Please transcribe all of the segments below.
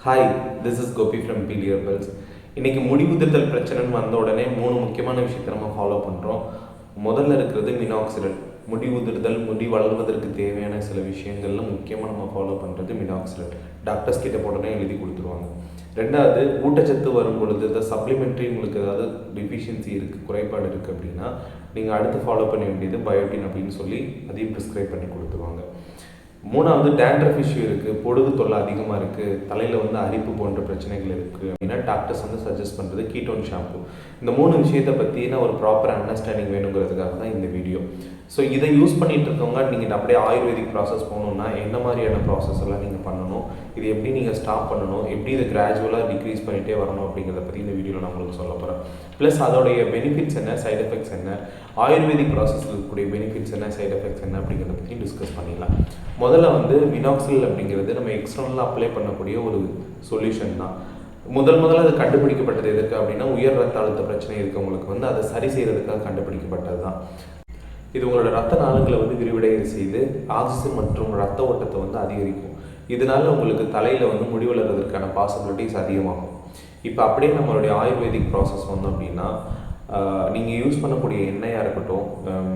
Hi, this is Gopi from PD herbals. இன்றைக்கி முடிவுதிர்தல் பிரச்சனைன்னு வந்த உடனே 3 முக்கியமான விஷயத்தை நம்ம ஃபாலோ பண்ணுறோம். முதல்ல இருக்கிறது மினாக்சிடில். முடி உதிர்தல், முடி வளர்வதற்கு தேவையான சில விஷயங்கள்ல முக்கியமாக நம்ம ஃபாலோ பண்ணுறது மினாக்சிடில். டாக்டர்ஸ் கிட்ட உடனே எழுதி கொடுத்துருவாங்க. ரெண்டாவது, ஊட்டச்சத்து வரும் பொழுது இந்த சப்ளிமெண்ட்ரி உங்களுக்கு ஏதாவது டிஃபிஷியன்சி இருக்குது, குறைபாடு இருக்குது அப்படின்னா நீங்கள் அடுத்து ஃபாலோ பண்ண வேண்டியது பயோட்டின் அப்படின்னு சொல்லி அதையும் ப்ரிஸ்கிரைப் பண்ணி கொடுத்துருவாங்க. மூணாவது, டேண்ட்ரஃப் இஷ்யூ இருக்குது, பொடுகு தொல்லை அதிகமாக இருக்குது, தலையில் வந்து அரிப்பு போன்ற பிரச்சனைகள் இருக்குது அப்படின்னா டாக்டர்ஸ் வந்து சஜஸ்ட் பண்ணுறது கீட்டோன் ஷாம்பு. இந்த 3 விஷயத்தை பற்றின ஒரு ப்ராப்பர் அண்டர்ஸ்டாண்டிங் வேணுங்கிறதுக்காக தான் இந்த வீடியோ. ஸோ இதை யூஸ் பண்ணிகிட்டு இருக்கவங்க நீங்கள் அப்படியே ஆயுர்வேதிக் ப்ராசஸ் போகணுன்னா என்ன மாதிரியான ப்ராசஸ் எல்லாம் நீங்கள் பண்ணணும், இது எப்படி நீங்கள் ஸ்டாப் பண்ணணும், எப்படி இதை கிராஜுவலாக டிக்ரீஸ் பண்ணிகிட்டே வரணும் அப்படிங்கிறத பற்றி இந்த வீடியோவில் நான் உங்களுக்கு சொல்ல போகிறேன். ப்ளஸ் அதோடைய பெனிஃபிட்ஸ் என்ன, சைட் எஃபெக்ட்ஸ் என்ன, ஆயுர்வேதிக் ப்ராசஸில் இருக்கக்கூடிய பெனிஃபிட்ஸ் என்ன, சைட் எஃபெக்ட்ஸ் என்ன அப்படிங்கிறத பற்றி டிஸ்கஸ் பண்ணிடலாம். முதல்ல வந்து மினாக்சில் அப்படிங்கிறது நம்ம எக்ஸ்டர்னலாக அப்ளை பண்ணக்கூடிய ஒரு சொல்யூஷன் தான். முதல்ல அது கண்டுபிடிக்கப்பட்டது எதுக்கு அப்படின்னா உயர் ரத்த அழுத்த பிரச்சனை இருக்கவங்களுக்கு வந்து அதை சரி செய்கிறதுக்காக கண்டுபிடிக்கப்பட்டது தான். இது உங்களோட ரத்த நாளங்களை வந்து விரிவடைய செய்து ஆக்சிஜன் மற்றும் ரத்த ஓட்டத்தை வந்து அதிகரிக்கும். இதனால உங்களுக்கு தலையில் வந்து முடி வளர்றதுக்கான பாசிபிலிட்டிஸ் அதிகமாகும். இப்போ அப்படியே நம்மளுடைய ஆயுர்வேதிக் ப்ராசஸ் வந்தோம் அப்படின்னா நீங்கள் யூஸ் பண்ணக்கூடிய எண்ணெயாக இருக்கட்டும்,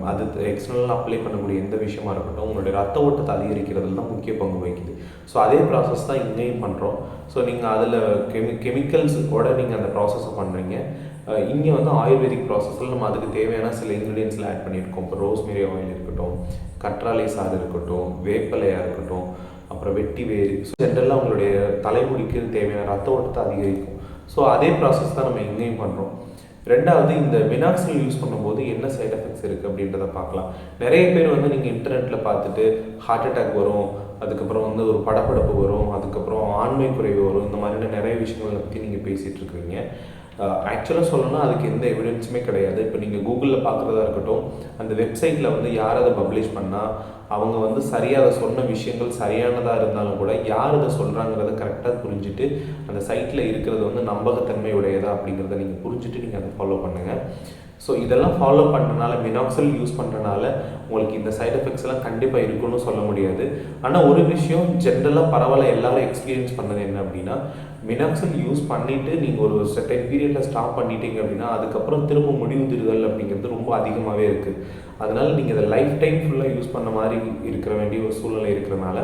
அது எக்ஸ்டர்னலாக அப்ளை பண்ணக்கூடிய எந்த விஷயமா இருக்கட்டும், உங்களுடைய ரத்த ஓட்டத்தை அதிகரிக்கிறதுல தான் முக்கிய பங்கு வகிக்குது. ஸோ அதே ப்ராசஸ் தான் இங்கேயும் பண்ணுறோம். ஸோ நீங்கள் அதில் கெமிக்கல்ஸோட நீங்கள் அந்த ப்ராசஸை பண்ணுறீங்க. இங்கே வந்து ஆயுர்வேதிக் ப்ராசஸில் நம்ம அதுக்கு தேவையான சில இன்க்ரீடியன்ஸில் ஆட் பண்ணியிருக்கோம். இப்போ ரோஸ்மெரி ஆயில் இருக்கட்டும், கற்றாழை சாறு இருக்கட்டும், வேப்பலையாக இருக்கட்டும், அப்புறம் வெட்டி வேறு. ஸோ ஜென்ரலாக உங்களுடைய தலைமுடிக்கு தேவையான ரத்த ஓட்டத்தை அதிகரிக்கும். ஸோ அதே ப்ராசஸ் தான் நம்ம இங்கேயும் பண்ணுறோம். ரெண்டாவது, இந்த மினாக்சில் யூஸ் பண்ணும்போது என்ன சைட் எஃபெக்ட்ஸ் இருக்குது அப்படின்றத பார்க்கலாம். நிறைய பேர் வந்து நீங்கள் இன்டர்நெட்டில் பார்த்துட்டு ஹார்ட் அட்டாக் வரும், அதுக்கப்புறம் வந்து ஒரு படப்படப்பு வரும், அதுக்கப்புறம் ஆண்மை குறைவு வரும், இந்த மாதிரியான நிறைய விஷயங்களை பற்றி நீங்கள் பேசிகிட்டு இருக்கிறீங்க. ஆக்சுவலாக சொல்லணும்னா அதுக்கு எந்த எவிடன்ஸுமே கிடையாது. இப்போ நீங்கள் கூகுளில் பார்க்குறதா இருக்கட்டும், அந்த வெப்சைட்டில் வந்து யார் அதை பப்ளிஷ் பண்ணால் அவங்க வந்து சரியாக அதை சொன்ன விஷயங்கள் சரியானதாக இருந்தாலும் கூட யார் அதை சொல்கிறாங்கிறத கரெக்டாக புரிஞ்சுட்டு அந்த சைட்டில் இருக்கிறது வந்து நம்பகத்தன்மை உடையதா அப்படிங்கிறத நீங்கள் புரிஞ்சுட்டு நீங்கள் அதை ஃபாலோ பண்ணுங்கள். ஸோ இதெல்லாம் ஃபாலோ பண்ணுறதுனால, மினாக்சில் யூஸ் பண்ணுறதுனால உங்களுக்கு இந்த சைட் எஃபெக்ட்ஸ் எல்லாம் கண்டிப்பாக இருக்குன்னு சொல்ல முடியாது. ஆனால் ஒரு விஷயம் ஜென்ரலாக பரவாயில்ல எல்லாரும் எக்ஸ்பீரியன்ஸ் பண்ணது என்ன அப்படின்னா, மினாக்சில் யூஸ் பண்ணிவிட்டு நீங்கள் ஒரு செர்டைன் பீரியடில் ஸ்டாப் பண்ணிட்டீங்க அப்படின்னா அதுக்கப்புறம் திரும்ப முடிவுதிருதல் அப்படிங்கிறது ரொம்ப அதிகமாகவே இருக்குது. அதனால் நீங்கள் இதை லைஃப் டைம் ஃபுல்லாக யூஸ் பண்ண மாதிரி இருக்கிற வேண்டிய ஒரு சூழ்நிலை இருக்கிறனால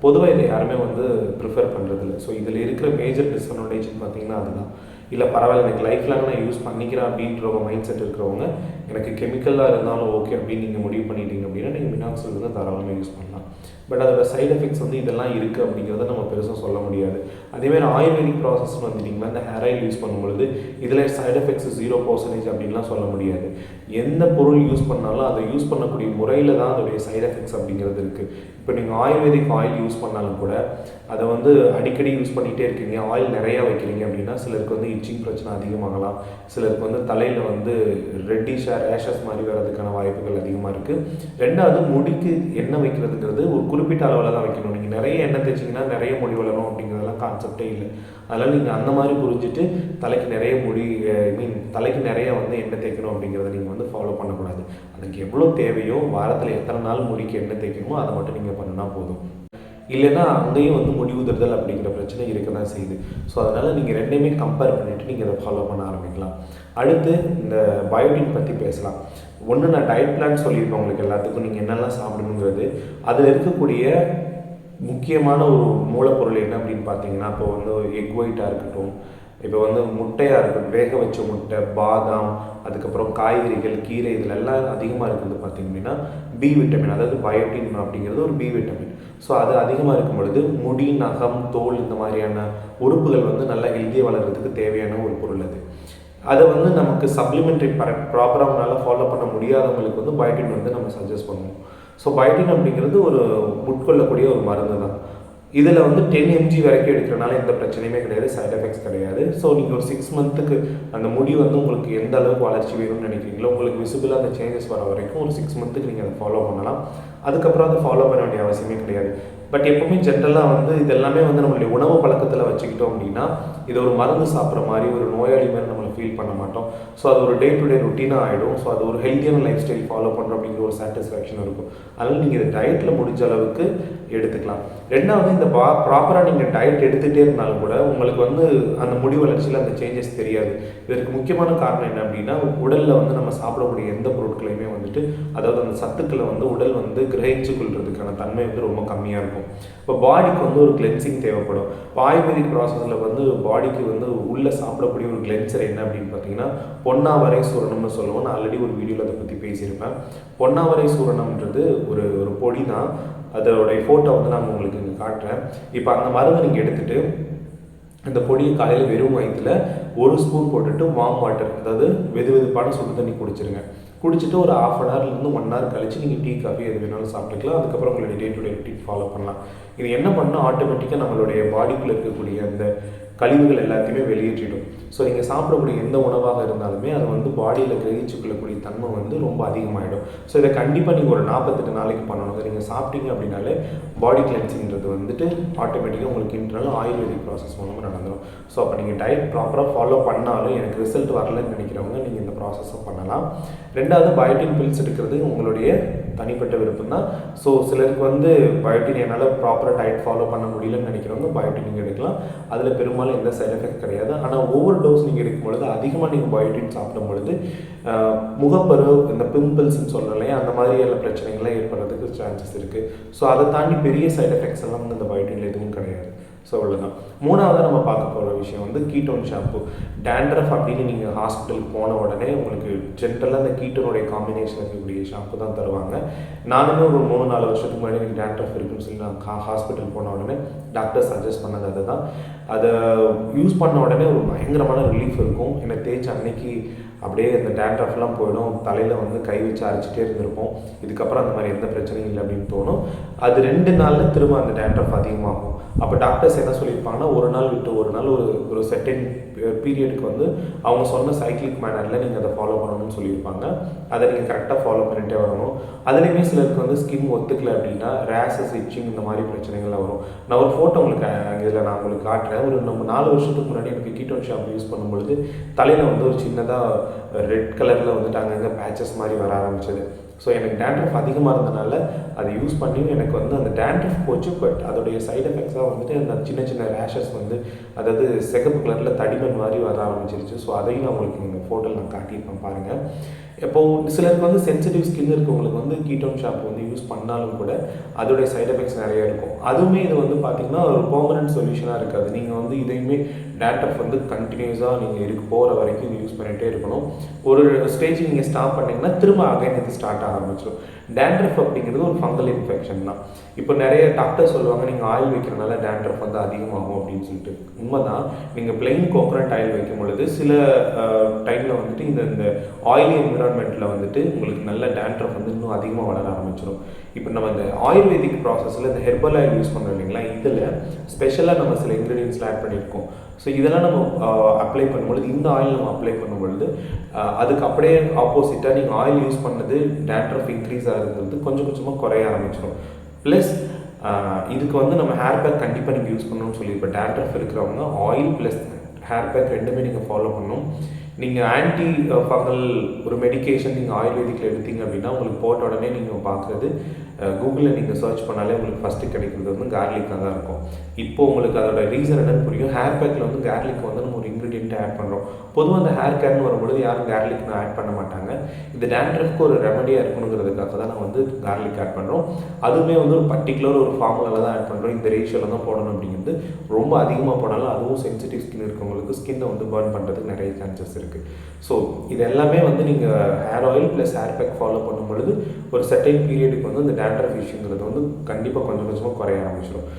பொதுவாக இதை யாருமே வந்து ப்ரிஃபர் பண்ணுறதில்ல. ஸோ இதில் இருக்கிற மேஜர் டிஸ்அட்வான்டேஜ் பார்த்தீங்கன்னா அதுதான். இல்லை பரவாயில்ல எனக்கு லைஃப் லாங் நான் யூஸ் பண்ணிக்கிறேன் அப்படின்ற மைண்ட் செட் இருக்கிறவங்க, எனக்கு கெமிக்கலாக இருந்தாலும் ஓகே அப்படின்னு நீங்கள் முடிவு பண்ணிட்டீங்க அப்படின்னா நீங்கள் மினாக்சில் வந்து தாராளமாக யூஸ் பண்ணலாம். பட் அதோட சைட் எஃபெக்ட்ஸ் வந்து இதெல்லாம் இருக்குது அப்படிங்கிறத நம்ம பெருசாக சொல்ல முடியாது. அதேமாதிரி ஆயுர்வேதிக் ப்ராசஸ்னு வந்துட்டிங்கன்னா இந்த ஹேர் ஆயில் யூஸ் பண்ணும்பொழுது இதில் சைட் எஃபெக்ட்ஸ் 0% அப்படின்லாம் சொல்ல முடியாது. எந்த பொருள் யூஸ் பண்ணாலும் அதை யூஸ் பண்ணக்கூடிய முறையில் தான் அதோடைய சைட் எஃபெக்ட்ஸ் அப்படிங்கிறது இருக்குது. இப்போ நீங்கள் ஆயுர்வேதிக் ஆயில் யூஸ் பண்ணாலும் கூட அதை வந்து அடிக்கடி யூஸ் பண்ணிகிட்டே இருக்கீங்க, ஆயில் நிறையா வைக்கிறீங்க அப்படின்னா சிலருக்கு வந்து இச்சிங் பிரச்சனை அதிகமாகலாம், சிலருக்கு வந்து தலையில் வந்து ரெட்டிஷ் ரேஷஸ் மாதிரி வர்றதுக்கான வாய்ப்புகள் அதிகமாக இருக்குது. ரெண்டாவது, முடிக்கு எண்ணெய் வைக்கிறதுங்கிறது ஒரு குறிப்பிட்ட அளவில் தான் வைக்கணும். நீங்கள் நிறைய எண்ணெய் தேய்ச்சிங்கன்னா நிறைய முடி வளரும் அப்படிங்கிறதெல்லாம் கான்செப்டே இல்லை. அதனால் நீங்கள் அந்த மாதிரி புரிஞ்சுட்டு தலைக்கு நிறைய முடி தலைக்கு நிறைய வந்து எண்ணெய் தேய்க்கணும் அப்படிங்கிறத நீங்கள் வந்து ஃபாலோ பண்ணக்கூடாது. அதுக்கு எவ்வளோ தேவையோ வாரத்தில் எத்தனை நாள் முடிக்கு எண்ணெய் தேய்க்கணுமோ அதை மட்டும் நீங்கள் பண்ணினா போதும். இல்லைன்னா அங்கேயும் வந்து முடி உதிர்தல் அப்படிங்கிற பிரச்சனை இருக்க தான் செய்யுது. ஸோ அதனால் நீங்கள் ரெண்டையுமே கம்பேர் பண்ணிவிட்டு நீங்கள் அதை ஃபாலோ பண்ண ஆரம்பிக்கலாம். அடுத்து இந்த பயோட்டின் பற்றி பேசலாம். ஒன்று, நான் டயட் பிளான் சொல்லியிருப்பேன் உங்களுக்கு எல்லாத்துக்கும் நீங்கள் என்னெல்லாம் சாப்பிடணுங்கிறது. அதில் இருக்கக்கூடிய முக்கியமான ஒரு மூலப்பொருள் என்ன அப்படின்னு பார்த்தீங்கன்னா, இப்போ வந்து எக் ஒயிட்டாக இருக்கட்டும், இப்போ வந்து முட்டையாக இருக்கட்டும், வேக வச்ச முட்டை, பாதாம், அதுக்கப்புறம் காய்கறிகள், கீரை, இதில் எல்லாம் அதிகமாக இருக்கிறது பார்த்திங்க அப்படின்னா பி விட்டமின், அதாவது பயோட்டின் அப்படிங்கிறது ஒரு பி விட்டமின். ஸோ அது அதிகமாக இருக்கும் பொழுது முடி, நகம், தோல் இந்த மாதிரியான உறுப்புகள் வந்து நல்லா ஹெல்த்தியாக வளர்கிறதுக்கு தேவையான ஒரு பொருள் அது. அதை வந்து நமக்கு சப்ளிமெண்ட்ரி ப்ராப்பராக நம்மளால் ஃபாலோ பண்ண முடியாதவங்களுக்கு வந்து பயோட்டின் வந்து நம்ம சஜஸ்ட் பண்ணுவோம். ஸோ பயோட்டின் அப்படிங்கிறது ஒரு உட்கொள்ளக்கூடிய ஒரு மருந்து தான். இதில் வந்து 10 mg வரைக்கும் எடுக்கிறனால எந்த பிரச்சனையுமே கிடையாது, சைட் எஃபெக்ட்ஸ் கிடையாது. ஸோ நீங்கள் ஒரு 6 மந்த்துக்கு அந்த முடி வந்து உங்களுக்கு எந்த அளவுக்கு வளர்ச்சி வேணும்னு நினைக்கிறீங்களோ, உங்களுக்கு விசிபிளாக அந்த சேஞ்சஸ் வர வரைக்கும் ஒரு 6 மந்த்துக்கு நீங்கள் அதை ஃபாலோ பண்ணலாம். அதுக்கப்புறம் அதை ஃபாலோ பண்ண வேண்டிய அவசியமே கிடையாது. பட் எப்போவுமே ஜென்ரலாக வந்து இது எல்லாமே வந்து நம்மளுடைய உணவு பழக்கத்தில் வச்சுக்கிட்டோம் அப்படின்னா இது ஒரு மருந்து சாப்பிட்ற மாதிரி ஒரு நோயாளி மாதிரி நம்மளை ஃபீல் பண்ண மாட்டோம். ஸோ அது ஒரு டே டு டே ரொட்டீனாக ஆகிடும். ஸோ அது ஒரு ஹெல்த்தியான லைஃப் ஸ்டைல் ஃபாலோ பண்ணுறோம் அப்படிங்கிற ஒரு சாட்டிஸ்ஃபேக்ஷன் இருக்கும். அதனால் நீங்கள் இதை டயட்டில் முடிஞ்ச அளவுக்கு எடுத்துக்கலாம். ரெண்டாவது, இந்த ப்ராப்பராக நீங்கள் டயட் எடுத்துகிட்டே இருந்தாலும் கூட உங்களுக்கு வந்து அந்த முடி வளர்ச்சியில் அந்த சேஞ்சஸ் தெரியாது. இதற்கு முக்கியமான காரணம் என்ன அப்படின்னா, உடலில் வந்து நம்ம சாப்பிடக்கூடிய எந்த பொருட்களையுமே வந்துட்டு அதாவது அந்த சத்துக்களை வந்து உடல் வந்து கிரகிச்சு கொள்றதுக்கான தன்மை வந்து ரொம்ப கம்மியாக இருக்கும். இப்போ பாடிக்கு வந்து ஒரு கிளென்சிங் தேவைப்படும். இப்போ ஆயுர்வேதிக் ப்ராசஸில் வந்து பாடிக்கு வந்து உள்ளே சாப்பிடக்கூடிய ஒரு கிளென்சர் என்ன அப்படின்னு பார்த்தீங்கன்னா பொன்னாவரை சூரணம்னு சொல்லுவோம். நான் ஆல்ரெடி ஒரு வீடியோவில் அதை பற்றி பேசியிருப்பேன். பொன்னாவரை சூரணம்ன்றது ஒரு பொடி தான். அதோடைய ஃபோட்டோ வந்து நான் உங்களுக்கு இங்கே காட்டுறேன். இப்போ அந்த மருந்தை நீங்கள் எடுத்துகிட்டு இந்த பொடியை காலையில் வெறும் வயிற்றில் 1 ஸ்பூன் போட்டுட்டு வார்ம் வாட்டர், அதாவது வெது வெதுப்பான சுடு தண்ணி குடிச்சிருங்க. குடிச்சிட்டு ஒரு 1/2 ஹவர்லேருந்து 1 ஹவர் கழிச்சு நீங்கள் டீ காஃபி எது வேணாலும் சாப்பிட்டுக்கலாம். அதுக்கப்புறம் உங்களுடைய day to day routine follow பண்ணலாம். இது என்ன பண்ணால் ஆட்டோமேட்டிக்காக நம்மளுடைய பாடிக்குள்ளே இருக்கக்கூடிய அந்த கழிவுகள் எல்லாத்தையுமே வெளியேற்றிடும். ஸோ நீங்கள் சாப்பிடக்கூடிய எந்த உணவாக இருந்தாலுமே அது வந்து பாடியில் கிரகிச்சு கொள்ளக்கூடிய தன்மை வந்து ரொம்ப அதிகமாகிடும். ஸோ இதை கண்டிப்பாக நீங்கள் ஒரு 48 நாளைக்கு பண்ணணும். நீங்கள் சாப்பிட்டீங்க அப்படின்னாலே பாடி கிளென்சிங்கிறது வந்துட்டு ஆட்டோமேட்டிக்காக உங்களுக்கு இன்டர்னல் ஆயுர்வேதிக் ப்ராசஸ் மூலமாக நடந்துடும். ஸோ அப்போ நீங்கள் டயட் ப்ராப்பராக ஃபாலோ பண்ணாலும் எனக்கு ரிசல்ட் வரலன்னு நினைக்கிறவங்க நீங்கள் இந்த ப்ராசஸை பண்ணலாம். ரெண்டாவது, பயோட்டின் பில்ஸ் எடுக்கிறது உங்களுடைய தனிப்பட்ட விருப்பம் தான். ஸோ சிலருக்கு வந்து பயோட்டின் என்னால் ப்ராப்பராக டயட் ஃபாலோ பண்ண முடியலன்னு நினைக்கிறவங்க பயோட்டின் நீங்கள் எடுக்கலாம். அதில் பெரும்பாலும் எந்த சைட் எஃபெக்ட் கிடையாது. ஆனால் ஒவ்வொரு டோஸ் நீங்கள் எடுக்கும் பொழுது அதிகமாக நீங்கள் பயோட்டின் சாப்பிடும் பொழுது முகப்பரு, இந்த பிம்பிள்ஸ்ன்னு சொல்லலையே அந்த மாதிரியான பிரச்சனைகள்லாம் ஏற்படுறதுக்கு சான்சஸ் இருக்குது. ஸோ அதை தாண்டி பெரிய சைட் எஃபெக்ட்ஸ் எல்லாம் வந்து இந்த பயோட்டினில் எதுவும் கிடையாது. ஸோ அவ்வளோதான். மூணாவதாக நம்ம பார்க்க போகிற விஷயம் வந்து கீட்டோன் ஷாம்பு. டேண்ட்ரஃப் அப்படின்னு நீங்கள் ஹாஸ்பிட்டலுக்கு போன உடனே உங்களுக்கு ஜென்ரலாக அந்த கீட்டோனுடைய காம்பினேஷன் இருக்கக்கூடிய ஷாம்பு தான் தருவாங்க. நானுமே ஒரு 3-4 வருஷத்துக்கு முன்னாடி எனக்கு டேண்ட்ரஃப் இருக்குன்னு சொல்லி நான் ஹாஸ்பிட்டல் போன உடனே டாக்டர் சஜஸ்ட் பண்ணது அதை தான். அதை யூஸ் பண்ண உடனே ஒரு பயங்கரமான ரிலீஃப் இருக்கும். என்னை தேய்ச்சி அன்னைக்கு அப்படியே அந்த டேண்ட்ரஃப்லாம் போயிடும். தலையில் வந்து கை வச்சு அரைச்சிட்டே இருந்திருப்போம். இதுக்கப்புறம் அந்த மாதிரி எந்த பிரச்சனையும் இல்லை அப்படின்னு தோணும். அது 2 நாளில் திரும்ப அந்த டேண்ட்ரஃப் அதிகமாகும். அப்போ டாக்டர்ஸ் என்ன சொல்லியிருப்பாங்கன்னா, ஒரு நாள் விட்டு ஒரு நாள் ஒரு செர்டைன் பீரியடுக்கு வந்து அவங்க சொன்ன சைக்கிளிக் மேனரில் நீங்கள் அதை ஃபாலோ பண்ணணும்னு சொல்லியிருப்பாங்க. அதை நீங்கள் கரெக்டாக ஃபாலோ பண்ணிகிட்டே வரணும். அதுலேயுமே சிலருக்கு வந்து ஸ்கின் ஒத்துக்கலை அப்படின்னா ரேஷஸ், இச்சிங் இந்த மாதிரி பிரச்சனைகள்லாம் வரும். நான் ஒரு ஃபோட்டோ உங்களுக்கு இதில் நான் உங்களுக்கு காட்டுறேன். நம்ம 4 வருஷத்துக்கு முன்னாடி எனக்கு கீட்டோன் ஷாம்பு யூஸ் பண்ணும்பொழுது தலையில் வந்து ஒரு சின்னதாக ரெட் கலரில் வந்துட்டு அங்கங்கே பேச்சஸ் மாதிரி வர ஆரம்பிச்சது. ஸோ எனக்கு டேண்ட்ரஃப் அதிகமாக இருந்தனால அதை யூஸ் பண்ணி எனக்கு வந்து அந்த டேண்ட்ரஃப் போச்சு. பட் அதோடைய சைட் எஃபெக்ட்ஸாக வந்துட்டு அந்த சின்ன சின்ன ரேஷஸ் வந்து அதாவது சிகப்பு கலரில் தடிமன் மாதிரி வர ஆரம்பிச்சிருச்சு. ஸோ அதையும் நான் உங்களுக்கு இந்த ஃபோட்டோவில் நான் காட்டியிருப்பேன் பாருங்கள். இப்போது சிலருக்கு வந்து சென்சிட்டிவ் ஸ்கின் இருக்கவங்களுக்கு வந்து கீட்டோன் ஷாம்பு வந்து யூஸ் பண்ணாலும் கூட அதோடைய சைட் எஃபெக்ட்ஸ் நிறைய இருக்கும். அதுவுமே இது வந்து பார்த்திங்கன்னா ஒரு பெர்மனன்ட் சொல்யூஷனாக இருக்காது. நீங்கள் வந்து இதையுமே டேண்ட்ரஃப் வந்து கண்டினியூஸாக நீங்கள் போகிற வரைக்கும் இது யூஸ் பண்ணிகிட்டே இருக்கணும். ஒரு ஸ்டேஜ் நீங்கள் ஸ்டாப் பண்ணிங்கன்னா திரும்ப அகைன் இது ஸ்டார்ட் ஆக ஆரம்பிச்சிடும். டேண்ட்ரஃப் அப்படிங்கிறது ஒரு ஃபங்கல் இன்ஃபெக்ஷன் தான். இப்போ நிறைய டாக்டர் சொல்லுவாங்க நீங்கள் ஆயில் வைக்கிறனால டேண்ட்ரஃப் வந்து அதிகமாகும் அப்படின்னு சொல்லிட்டு. உண்மைதான். நீங்கள் பிளெயின் கோகனட் ஆயில் வைக்கும் பொழுது சில டைமில் வந்துட்டு இந்த ஆயிலி என்விரான்மெண்ட்டில் வந்துட்டு உங்களுக்கு நல்ல டேண்ட்ரஃப் வந்து இன்னும் அதிகமாக வளர ஆரம்பிச்சிடும். இப்போ நம்ம இந்த ஆயுர்வேதிக் ப்ராசஸில் இந்த ஹெர்பல் ஆயில் யூஸ் பண்ணுறோம் இல்லைங்களா, இதில் ஸ்பெஷலாக நம்ம சில இன்க்ரீடியன்ஸ்லாம் ஆட் பண்ணியிருக்கோம். ஸோ இதெல்லாம் நம்ம அப்ளை பண்ணும்பொழுது, இந்த ஆயில் நம்ம அப்ளை பண்ணும்பொழுது அதுக்கு அப்படியே ஆப்போசிட்டாக நீங்கள் ஆயில் யூஸ் பண்ணது டேண்ட்ரஃப் இன்க்ரீஸ் ஆகிறது கொஞ்சம் கொஞ்சமாக குறைய ஆரம்பிச்சிடும். ப்ளஸ் இதுக்கு வந்து நம்ம ஹேர் பேக் கண்டிப்பாக நீங்கள் யூஸ் பண்ணணும்னு சொல்லி இப்போ டேண்ட்ரஃப் இருக்கிறவங்க ஆயில் ப்ளஸ் ஹேர் பேக் ரெண்டுமே நீங்கள் ஃபாலோ பண்ணணும். நீங்கள் ஆன்டி ஃபங்கல் ஒரு மெடிக்கேஷன் நீங்கள் ஆயுர்வேதிக்கில் எடுத்தீங்க அப்படின்னா உங்களுக்கு போட்ட உடனே நீங்கள் பார்க்குறது கூகுளில் நீங்கள் சர்ச் பண்ணாலே உங்களுக்கு ஃபஸ்ட்டு கிடைக்கிறது வந்து கார்லிக்காக தான் இருக்கும். இப்போது உங்களுக்கு அதோட ரீசன் என்னன்னு புரியும். ஹேர் பேக்கில் வந்து கார்லிக் வந்து நம்ம ஒரு இன்க்ரீடியண்ட்டை ஆட் பண்ணுறோம். பொதுவாக அந்த ஹேர் கேர்னு வரும்பொழுது யாரும் கார்லிக் ஆட் பண்ண மாட்டாங்க. இந்த டேண்ட்ரஃப்க்கு ஒரு ரெமடியாக இருக்கணுங்கிறதுக்காக தான் நான் வந்து கார்லிக் ஆட் பண்ணுறோம். அதுவுமே வந்து ஒரு பர்டிகுலர் ஒரு ஃபார்முலாவில் தான் ஆட் பண்ணுறோம். இந்த ரேஷியோவில் தான் போடணும் அப்படிங்கிறது. ரொம்ப அதிகமாக போனாலும் அதுவும் சென்சிட்டிவ் ஸ்கின் இருக்கவங்களுக்கு ஸ்கின்னை வந்து பர்ன் பண்ணுறதுக்கு நிறைய சான்சஸ் இருக்குது. ஸோ இது எல்லாமே வந்து நீங்கள் hair oil plus hair pack follow பண்ணும் பொழுது ஒரு செர்டைன் பீரியடுக்கு வந்து இந்த டேண்ட்ரஃப் இஷ்யூங்கிறது வந்து கண்டிப்பாக கொஞ்சம் கொஞ்சமாக குறைய ஆரம்பிச்சிடும்.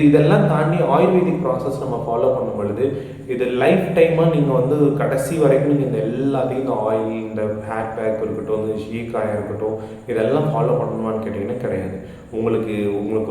இதெல்லாம் தாண்டி ஆயுர்வேதிக் ப்ராசஸ் நம்ம ஃபாலோ பண்ணும் பொழுது இது லைஃப் டைமாக நீங்கள் வந்து கடைசி வரைக்கும் நீங்கள் இந்த எல்லாத்தையும் இந்த ஆயில், இந்த ஹேர் பேக் இருக்கட்டும், இந்த ஷீக்காயாக இருக்கட்டும், இதெல்லாம் ஃபாலோ பண்ணணுமான்னு கேட்டிங்கன்னா கிடையாது. உங்களுக்கு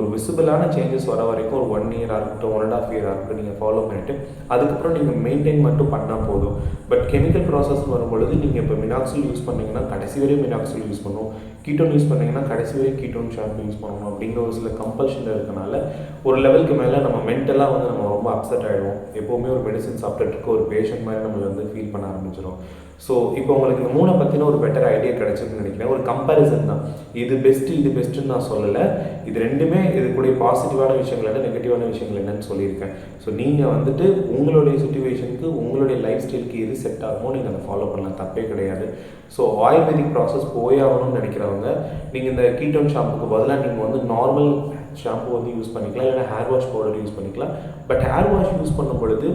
ஒரு விசிபிளான சேஞ்சஸ் வர வரைக்கும் ஒரு 1 இயராக இருக்கட்டும், 1.5 இயராக இருக்கட்டும் நீங்கள் ஃபாலோ பண்ணிவிட்டு அதுக்கப்புறம் நீங்கள் மெயின்டைன் மட்டும் பண்ணால் போதும். பட் கெமிக்கல் ப்ராசஸ் வரும்பொழுது நீங்கள் இப்போ மினாக்சில் யூஸ் பண்ணிங்கன்னா கடைசி வரையும் மினாக்சில் யூஸ் பண்ணணும், கீட்டோன் யூஸ் பண்ணிங்கன்னா கடைசி வரையும் கீட்டோன் ஷாம்பு யூஸ் பண்ணணும் அப்படிங்கிற ஒரு சில கம்பல்ஷன் இருக்கனால ஒரு லெவலுக்கு மேலே நம்ம மென்டலாக வந்து நம்ம ரொம்ப அப்செட் ஆகிடுவோம். எப்போவுமே ஒரு மெடிசன் சாப்பிட்டுட்டு இருக்க ஒரு பேஷண்ட் மாதிரி நம்மளை வந்து ஃபீல் பண்ண ஆரம்பிச்சிடும். ஸோ இப்போ உங்களுக்கு இந்த 3 பற்றின ஒரு பெட்டர் ஐடியா கிடைச்சதுன்னு நினைக்கிறேன். ஒரு கம்பேரிசன் தான், இது பெஸ்ட்டுன்னு நான் சொல்லலை. இது ரெண்டுமே இதுக்குடைய பாசிட்டிவான விஷயங்கள் என்ன, நெகட்டிவான விஷயங்கள் என்னன்னு சொல்லியிருக்கேன். ஸோ நீங்கள் வந்துட்டு உங்களுடைய சுச்சுவேஷனுக்கு உங்களுடைய லைஃப் ஸ்டைலுக்கு எது செட் ஆகுமோ நீங்கள் அதை ஃபாலோ பண்ணலாம், தப்பே கிடையாது. ஸோ ஆயுர்வேதிக் ப்ராசஸ் போயாகணும்னு நினைக்கிறவங்க நீங்கள் இந்த கீட்டோன் ஷாம்புக்கு பதிலாக நீங்கள் வந்து நார்மல் ஷாம்பு வந்து யூஸ் பண்ணிக்கலாம், இல்லைன்னா ஹேர் வாஷ் பவுடர் யூஸ் பண்ணிக்கலாம். பட் ஹேர் வாஷ் யூஸ் பண்ணும் பொழுது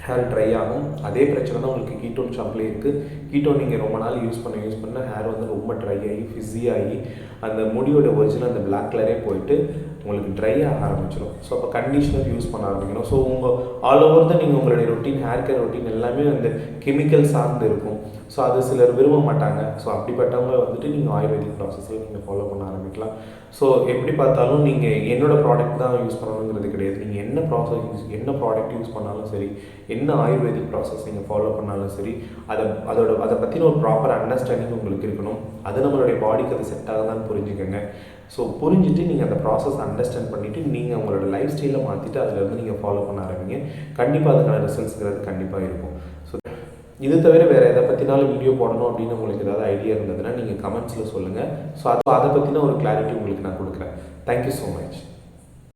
ஹேர் ட்ரை ஆகும். அதே பிரச்சனை தான் உங்களுக்கு கீட்டோன் ஷாம்புலேயே இருக்குது. கீட்டோன் நீங்கள் ரொம்ப நாள் யூஸ் பண்ண ஹேர் வந்து ரொம்ப ட்ரை ஆகி ஃபிஸி ஆகி அந்த முடியோட ஒரிஜினல் அந்த பிளாக் கலரே போயிட்டு உங்களுக்கு ட்ரை ஆக ஆரம்பிச்சிடும். ஸோ அப்போ கண்டிஷ்னர் யூஸ் பண்ண ஆரம்பிக்கணும். ஸோ உங்கள் ஆல் ஓவர் தான் நீங்கள் உங்களுடைய ரொட்டீன், ஹேர் கேர் ரொட்டீன் எல்லாமே அந்த கெமிக்கல் சார்ந்து இருக்கும். ஸோ அது சிலர் விரும்ப மாட்டாங்க. ஸோ அப்படிப்பட்டவங்க வந்துட்டு நீங்கள் ஆயுர்வேதிக் ப்ராசஸில் நீங்கள் ஃபாலோ பண்ண ஆரம்பிக்கலாம். ஸோ எப்படி பார்த்தாலும் நீங்கள் என்னோடய ப்ராடக்ட் தான் யூஸ் பண்ணணுங்கிறது கிடையாது. நீங்கள் என்ன ப்ராடக்ட் யூஸ் பண்ணாலும் சரி, என்ன ஆயுர்வேதிக் ப்ராசஸ் நீங்கள் ஃபாலோ பண்ணாலும் சரி, அதை பற்றின ஒரு ப்ராப்பர் அண்டர்ஸ்டாண்டிங் உங்களுக்கு இருக்கணும். அது நம்மளுடைய பாடிக்கு அது செட் ஆகுதான்னு புரிஞ்சுக்கோங்க. ஸோ புரிஞ்சுட்டு நீங்கள் அந்த ப்ராசஸ் அண்டர்ஸ்டாண்ட் பண்ணிவிட்டு நீங்கள் உங்களோட லைஃப் ஸ்டைலில் மாற்றிட்டு அதில் வந்து நீங்கள் ஃபாலோ பண்ண ஆரம்பிங்க. கண்டிப்பாக அதுக்கான ரிசல்ட்ஸ்ங்கிறது கண்டிப்பாக இருக்கும். ஸோ இது தவிர வேறு எதை பற்றினாலும் வீடியோ போடணும் அப்படின்னு உங்களுக்கு ஏதாவது ஐடியா இருந்ததுன்னா நீங்கள் கமெண்ட்ஸில் சொல்லுங்கள். ஸோ அதை பற்றின ஒரு கிளாரிட்டி உங்களுக்கு நான் கொடுக்குறேன். Thank you so much.